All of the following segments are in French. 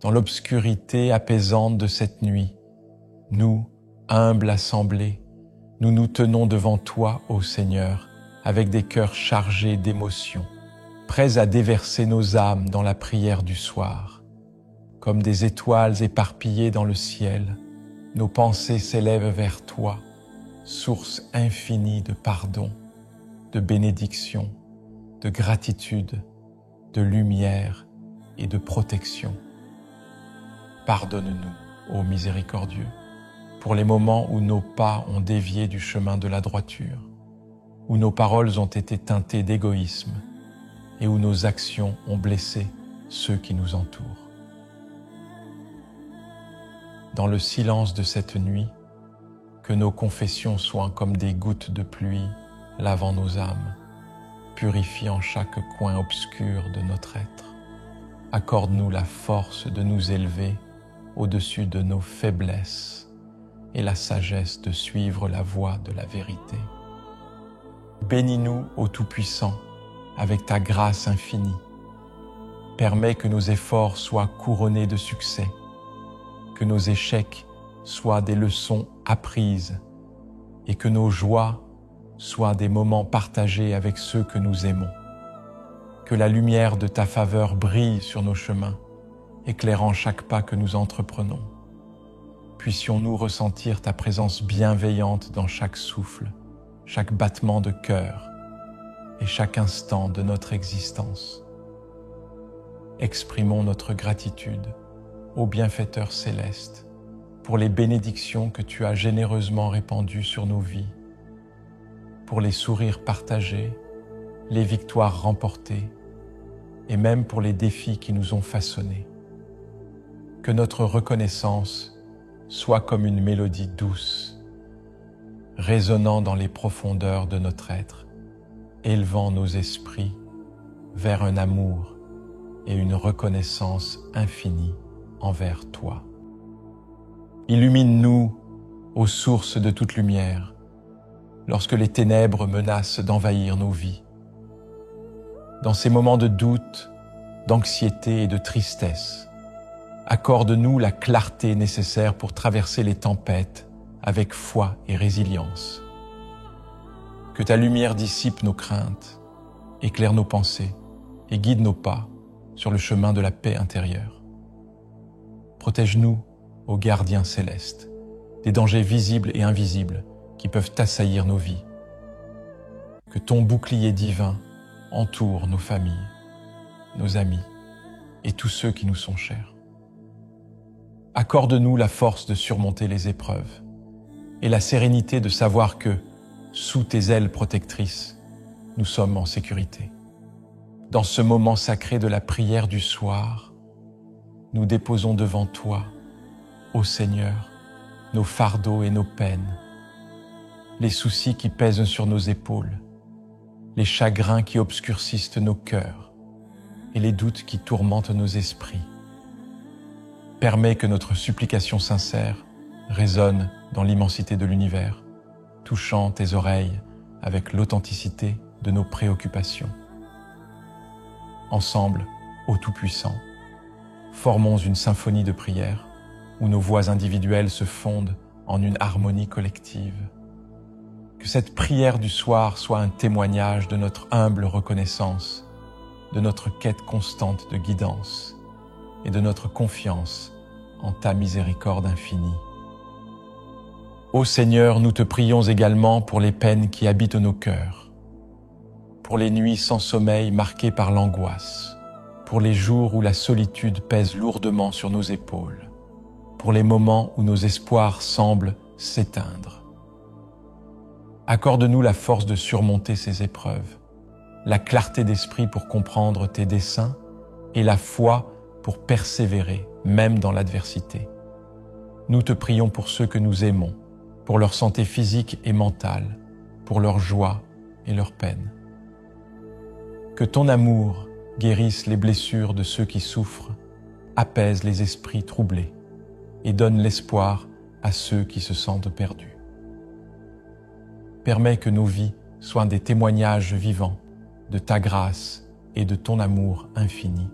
Dans l'obscurité apaisante de cette nuit, nous, humble assemblée, nous nous tenons devant toi, ô Seigneur, avec des cœurs chargés d'émotions, prêts à déverser nos âmes dans la prière du soir. Comme des étoiles éparpillées dans le ciel, nos pensées s'élèvent vers toi, source infinie de pardon, de bénédiction, de gratitude, de lumière et de protection. Pardonne-nous, ô miséricordieux, pour les moments où nos pas ont dévié du chemin de la droiture, où nos paroles ont été teintées d'égoïsme et où nos actions ont blessé ceux qui nous entourent. Dans le silence de cette nuit, que nos confessions soient comme des gouttes de pluie lavant nos âmes, purifiant chaque coin obscur de notre être. Accorde-nous la force de nous élever au-dessus de nos faiblesses et la sagesse de suivre la voie de la vérité. Bénis-nous, ô Tout-Puissant, avec ta grâce infinie. Permets que nos efforts soient couronnés de succès, que nos échecs soient des leçons apprises et que nos joies soient des moments partagés avec ceux que nous aimons. Que la lumière de ta faveur brille sur nos chemins, éclairant chaque pas que nous entreprenons. Puissions-nous ressentir ta présence bienveillante dans chaque souffle, chaque battement de cœur et chaque instant de notre existence. Exprimons notre gratitude au bienfaiteur céleste pour les bénédictions que tu as généreusement répandues sur nos vies, pour les sourires partagés, les victoires remportées et même pour les défis qui nous ont façonnés. Que notre reconnaissance soit comme une mélodie douce, résonnant dans les profondeurs de notre être, élevant nos esprits vers un amour et une reconnaissance infinie envers toi. Illumine-nous aux sources de toute lumière, lorsque les ténèbres menacent d'envahir nos vies. Dans ces moments de doute, d'anxiété et de tristesse, accorde-nous la clarté nécessaire pour traverser les tempêtes avec foi et résilience. Que ta lumière dissipe nos craintes, éclaire nos pensées et guide nos pas sur le chemin de la paix intérieure. Protège-nous, ô gardien céleste, des dangers visibles et invisibles qui peuvent assaillir nos vies. Que ton bouclier divin entoure nos familles, nos amis et tous ceux qui nous sont chers. Accorde-nous la force de surmonter les épreuves et la sérénité de savoir que, sous tes ailes protectrices, nous sommes en sécurité. Dans ce moment sacré de la prière du soir, nous déposons devant toi, ô Seigneur, nos fardeaux et nos peines, les soucis qui pèsent sur nos épaules, les chagrins qui obscurcissent nos cœurs et les doutes qui tourmentent nos esprits. Permets que notre supplication sincère résonne dans l'immensité de l'univers, touchant tes oreilles avec l'authenticité de nos préoccupations. Ensemble, ô Tout-Puissant, formons une symphonie de prière où nos voix individuelles se fondent en une harmonie collective. Que cette prière du soir soit un témoignage de notre humble reconnaissance, de notre quête constante de guidance et de notre confiance en ta miséricorde infinie. Ô Seigneur, nous te prions également pour les peines qui habitent nos cœurs, pour les nuits sans sommeil marquées par l'angoisse, pour les jours où la solitude pèse lourdement sur nos épaules, pour les moments où nos espoirs semblent s'éteindre. Accorde-nous la force de surmonter ces épreuves, la clarté d'esprit pour comprendre tes desseins et la foi pour persévérer, même dans l'adversité. Nous te prions pour ceux que nous aimons, pour leur santé physique et mentale, pour leur joie et leur peine. Que ton amour guérisse les blessures de ceux qui souffrent, apaise les esprits troublés et donne l'espoir à ceux qui se sentent perdus. Permets que nos vies soient des témoignages vivants de ta grâce et de ton amour infini.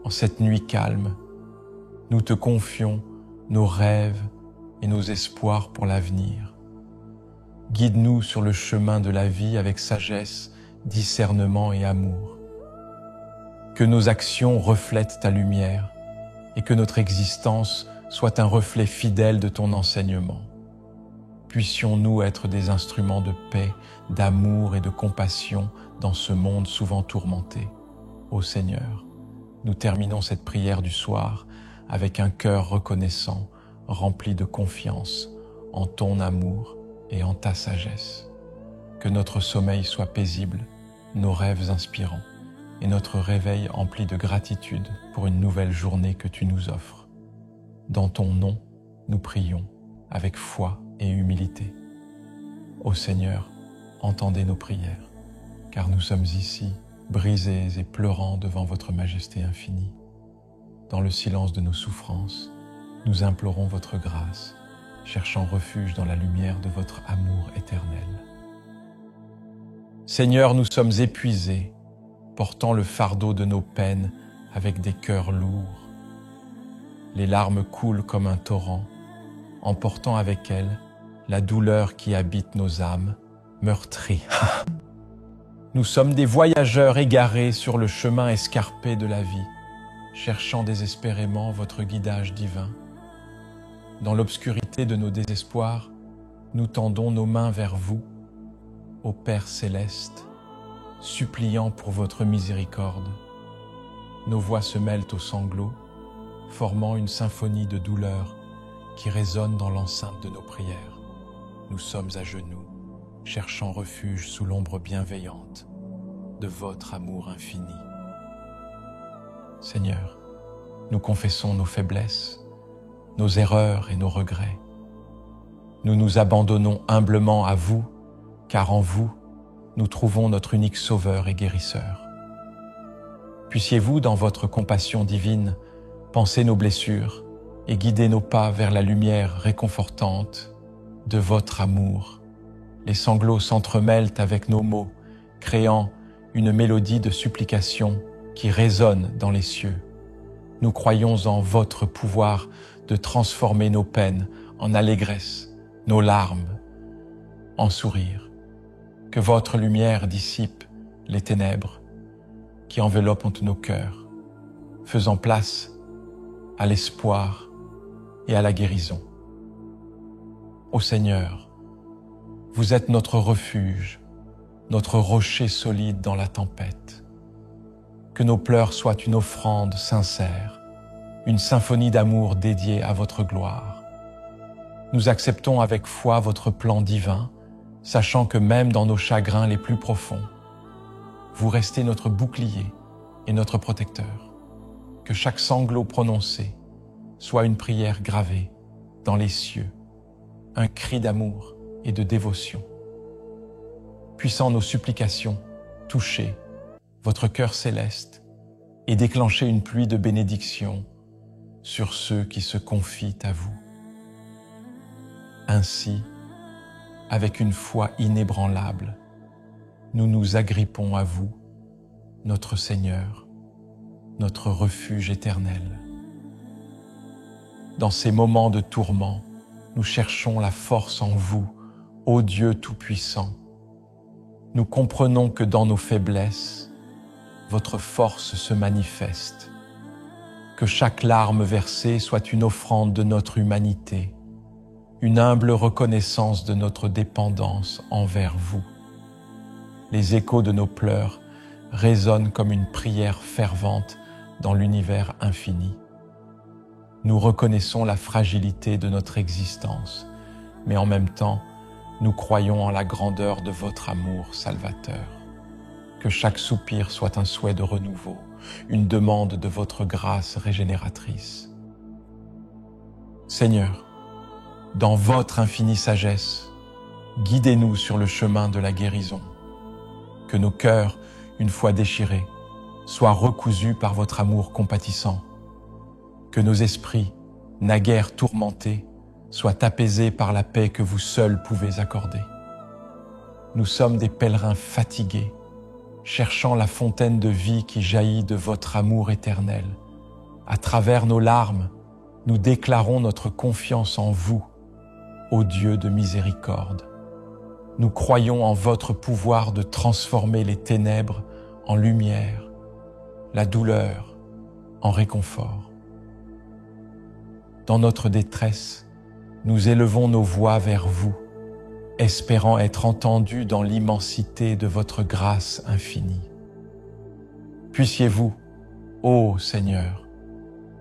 En cette nuit calme, nous te confions nos rêves et nos espoirs pour l'avenir. Guide-nous sur le chemin de la vie avec sagesse, discernement et amour. Que nos actions reflètent ta lumière et que notre existence soit un reflet fidèle de ton enseignement. Puissions-nous être des instruments de paix, d'amour et de compassion dans ce monde souvent tourmenté. Ô Seigneur, nous terminons cette prière du soir avec un cœur reconnaissant, rempli de confiance en ton amour et en ta sagesse. Que notre sommeil soit paisible, nos rêves inspirants et notre réveil empli de gratitude pour une nouvelle journée que tu nous offres. Dans ton nom, nous prions avec foi et humilité. Ô Seigneur, entendez nos prières, car nous sommes ici, brisés et pleurant devant votre majesté infinie. Dans le silence de nos souffrances, nous implorons votre grâce, cherchant refuge dans la lumière de votre amour éternel. Seigneur, nous sommes épuisés, portant le fardeau de nos peines avec des cœurs lourds. Les larmes coulent comme un torrent, emportant avec elles la douleur qui habite nos âmes meurtries. Nous sommes des voyageurs égarés sur le chemin escarpé de la vie, cherchant désespérément votre guidage divin. Dans l'obscurité de nos désespoirs, nous tendons nos mains vers vous, ô Père céleste, suppliant pour votre miséricorde. Nos voix se mêlent aux sanglots, formant une symphonie de douleur qui résonne dans l'enceinte de nos prières. Nous sommes à genoux, cherchant refuge sous l'ombre bienveillante de votre amour infini. Seigneur, nous confessons nos faiblesses, nos erreurs et nos regrets. Nous nous abandonnons humblement à vous, car en vous, nous trouvons notre unique sauveur et guérisseur. Puissiez-vous, dans votre compassion divine, penser nos blessures et guider nos pas vers la lumière réconfortante de votre amour. Les sanglots s'entremêlent avec nos mots, créant une mélodie de supplication qui résonne dans les cieux. Nous croyons en votre pouvoir de transformer nos peines en allégresse, nos larmes en sourires. Que votre lumière dissipe les ténèbres qui enveloppent nos cœurs, faisant place à l'espoir et à la guérison. Ô Seigneur, vous êtes notre refuge, notre rocher solide dans la tempête. Que nos pleurs soient une offrande sincère, une symphonie d'amour dédiée à votre gloire. Nous acceptons avec foi votre plan divin, sachant que même dans nos chagrins les plus profonds, vous restez notre bouclier et notre protecteur. Que chaque sanglot prononcé soit une prière gravée dans les cieux, un cri d'amour et de dévotion. Puissant nos supplications, touchez votre cœur céleste et déclenchez une pluie de bénédictions sur ceux qui se confient à vous. Ainsi, avec une foi inébranlable, nous nous agrippons à vous, notre Seigneur, notre refuge éternel. Dans ces moments de tourment, nous cherchons la force en vous, ô Dieu Tout-Puissant. Nous comprenons que dans nos faiblesses, votre force se manifeste. Que chaque larme versée soit une offrande de notre humanité, une humble reconnaissance de notre dépendance envers vous. Les échos de nos pleurs résonnent comme une prière fervente dans l'univers infini. Nous reconnaissons la fragilité de notre existence, mais en même temps, nous croyons en la grandeur de votre amour salvateur. Que chaque soupir soit un souhait de renouveau, une demande de votre grâce régénératrice. Seigneur, dans votre infinie sagesse, guidez-nous sur le chemin de la guérison. Que nos cœurs, une fois déchirés, soient recousus par votre amour compatissant. Que nos esprits, naguère tourmentés, soient apaisés par la paix que vous seuls pouvez accorder. Nous sommes des pèlerins fatigués, cherchant la fontaine de vie qui jaillit de votre amour éternel À travers nos larmes, nous déclarons notre confiance en vous, ô Dieu de miséricorde. Nous croyons en votre pouvoir de transformer les ténèbres en lumière, la douleur en réconfort. Dans notre détresse, nous élevons nos voix vers vous, espérant être entendus dans l'immensité de votre grâce infinie. Puissiez-vous, ô Seigneur,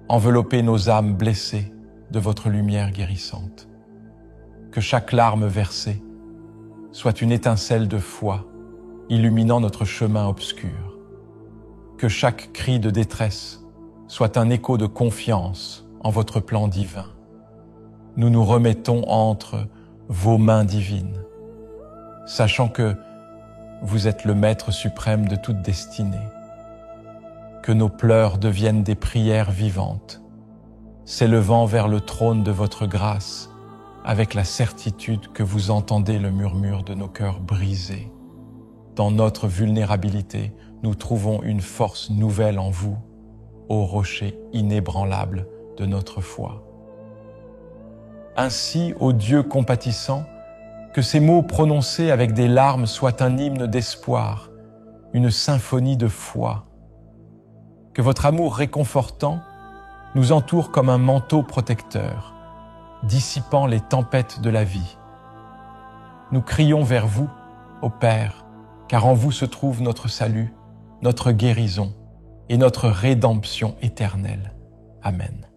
envelopper nos âmes blessées de votre lumière guérissante. Que chaque larme versée soit une étincelle de foi illuminant notre chemin obscur. Que chaque cri de détresse soit un écho de confiance en votre plan divin. Nous nous remettons entre vos mains divines, sachant que vous êtes le Maître suprême de toute destinée. Que nos pleurs deviennent des prières vivantes, s'élevant vers le trône de votre grâce, avec la certitude que vous entendez le murmure de nos cœurs brisés. Dans notre vulnérabilité, nous trouvons une force nouvelle en vous, ô rocher inébranlable de notre foi. Ainsi, ô Dieu compatissant, que ces mots prononcés avec des larmes soient un hymne d'espoir, une symphonie de foi. Que votre amour réconfortant nous entoure comme un manteau protecteur, dissipant les tempêtes de la vie. Nous crions vers vous, ô Père, car en vous se trouve notre salut, notre guérison et notre rédemption éternelle. Amen.